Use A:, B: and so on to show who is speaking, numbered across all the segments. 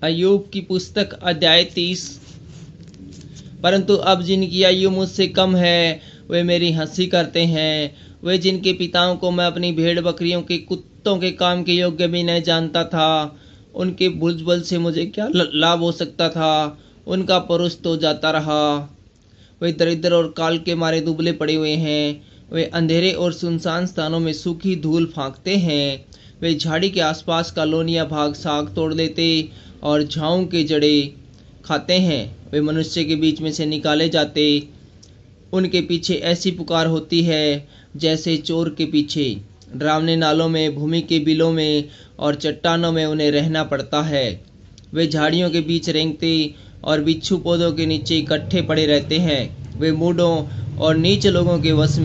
A: अय्यूब की पुस्तक अध्याय 30। परंतु अब जिनकी आयु मुझसे कम है वे मेरी हंसी करते हैं। वे जिनके पिताओं को मैं अपनी भेड़ बकरियों के कुत्तों के काम के योग्य भी नहीं जानता था, उनके भुजबल से मुझे क्या लाभ हो सकता था। उनका परुष तो जाता रहा। वे दरिद्र और काल के मारे दुबले पड़े हुए हैं। वे अंधेरे और सुनसान स्थानों में सूखी धूल फांकते हैं। वे झाड़ी के आसपास का लोनिया भाग साग तोड़ लेते और झाऊ के जड़े खाते हैं। वे मनुष्य के बीच में से निकाले जाते। उनके पीछे ऐसी पुकार होती है जैसे चोर के पीछे। डरावने नालों में, भूमि के बिलों में और चट्टानों में उन्हें रहना पड़ता है। वे झाड़ियों के बीच रेंगते और बिच्छू पौधों के नीचे इकट्ठे पड़े रहते हैं। वे मूढ़ों और नीच लोगों के वंश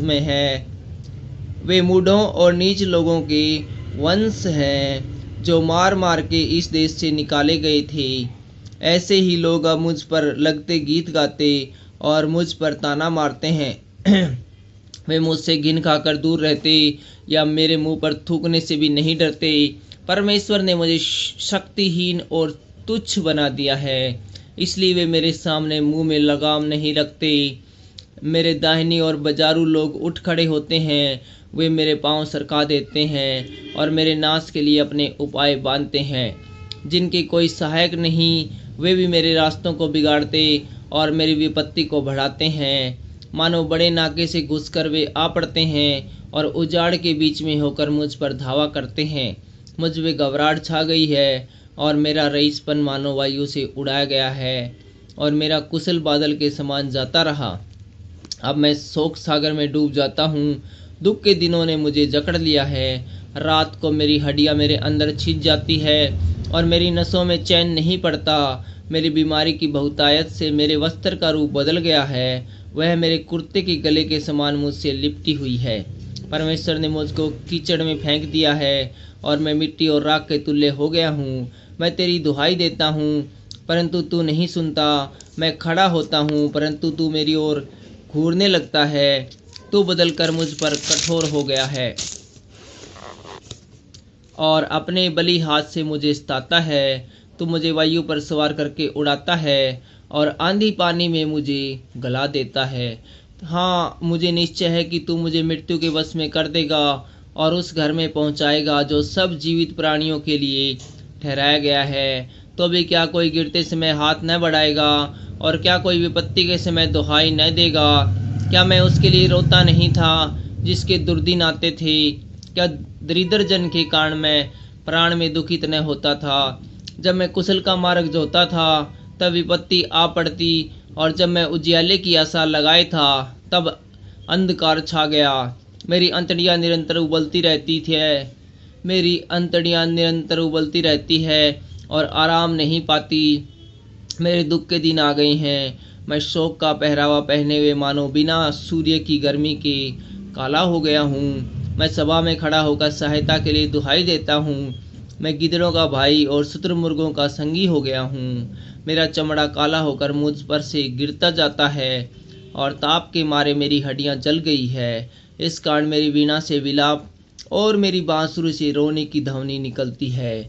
A: में है। वे मूढ़ों और नीच लोगों के वंश हैं जो मार मार के इस देश से निकाले गए थे। ऐसे ही लोग अब मुझ पर लगते गीत गाते और मुझ पर ताना मारते हैं। वे मुझसे घिन खाकर दूर रहते या मेरे मुंह पर थूकने से भी नहीं डरते। परमेश्वर ने मुझे शक्तिहीन और तुच्छ बना दिया है, इसलिए वे मेरे सामने मुंह में लगाम नहीं रखते। मेरे दाहिनी और बाजारू लोग उठ खड़े होते हैं। वे मेरे पांव सरका देते हैं और मेरे नाश के लिए अपने उपाय बांधते हैं। जिनके कोई सहायक नहीं, वे भी मेरे रास्तों को बिगाड़ते और मेरी विपत्ति को बढ़ाते हैं। मानो बड़े नाके से घुसकर वे आ पड़ते हैं और उजाड़ के बीच में होकर मुझ पर धावा करते हैं। मुझ में घबराहट छा गई है और मेरा रईसपन मानो वायु से उड़ाया गया है और मेरा कुशल बादल के समान जाता रहा। अब मैं शोक सागर में डूब जाता हूँ। दुख के दिनों ने मुझे जकड़ लिया है। रात को मेरी हड्डियाँ मेरे अंदर छिद जाती है और मेरी नसों में चैन नहीं पड़ता। मेरी बीमारी की बहुतायत से मेरे वस्त्र का रूप बदल गया है। वह मेरे कुर्ते के गले के समान मुझसे लिपटी हुई है। परमेश्वर ने मुझको कीचड़ में फेंक दिया है और मैं मिट्टी और राख के तुल्य हो गया हूँ। मैं तेरी दुहाई देता हूँ परंतु तू नहीं सुनता। मैं खड़ा होता हूँ परंतु तू मेरी ओर घूरने लगता है। तू बदल कर मुझ पर कठोर हो गया है और अपने बली हाथ से मुझे सताता है। तू मुझे वायु पर सवार करके उड़ाता है और आंधी पानी में मुझे गला देता है। हाँ, मुझे निश्चय है कि तू मुझे मृत्यु के वश में कर देगा और उस घर में पहुंचाएगा जो सब जीवित प्राणियों के लिए ठहराया गया है। तो भी क्या कोई गिरते समय हाथ न बढ़ाएगा और क्या कोई विपत्ति के समय दुहाई न देगा? क्या मैं उसके लिए रोता नहीं था जिसके दुर्दिन आते थे? क्या दरिद्र जन के कारण मैं प्राण में दुखित न होता था? जब मैं कुशल का मार्ग जोता था तब विपत्ति आ पड़ती और जब मैं उजियाले की आशा लगाए था तब अंधकार छा गया। मेरी अंतड़ियाँ निरंतर उबलती रहती है और आराम नहीं पाती। मेरे दुख के दिन आ गए हैं। मैं शोक का पहरावा पहने हुए मानो बिना सूर्य की गर्मी के काला हो गया हूँ। मैं सभा में खड़ा होकर सहायता के लिए दुहाई देता हूँ। मैं गिदड़ों का भाई और शुतुरमुर्गों का संगी हो गया हूँ। मेरा चमड़ा काला होकर मुझ पर से गिरता जाता है और ताप के मारे मेरी हड्डियाँ जल गई है। इस कारण मेरी वीणा से विलाप और मेरी बांसुरी से रोने की ध्वनि निकलती है।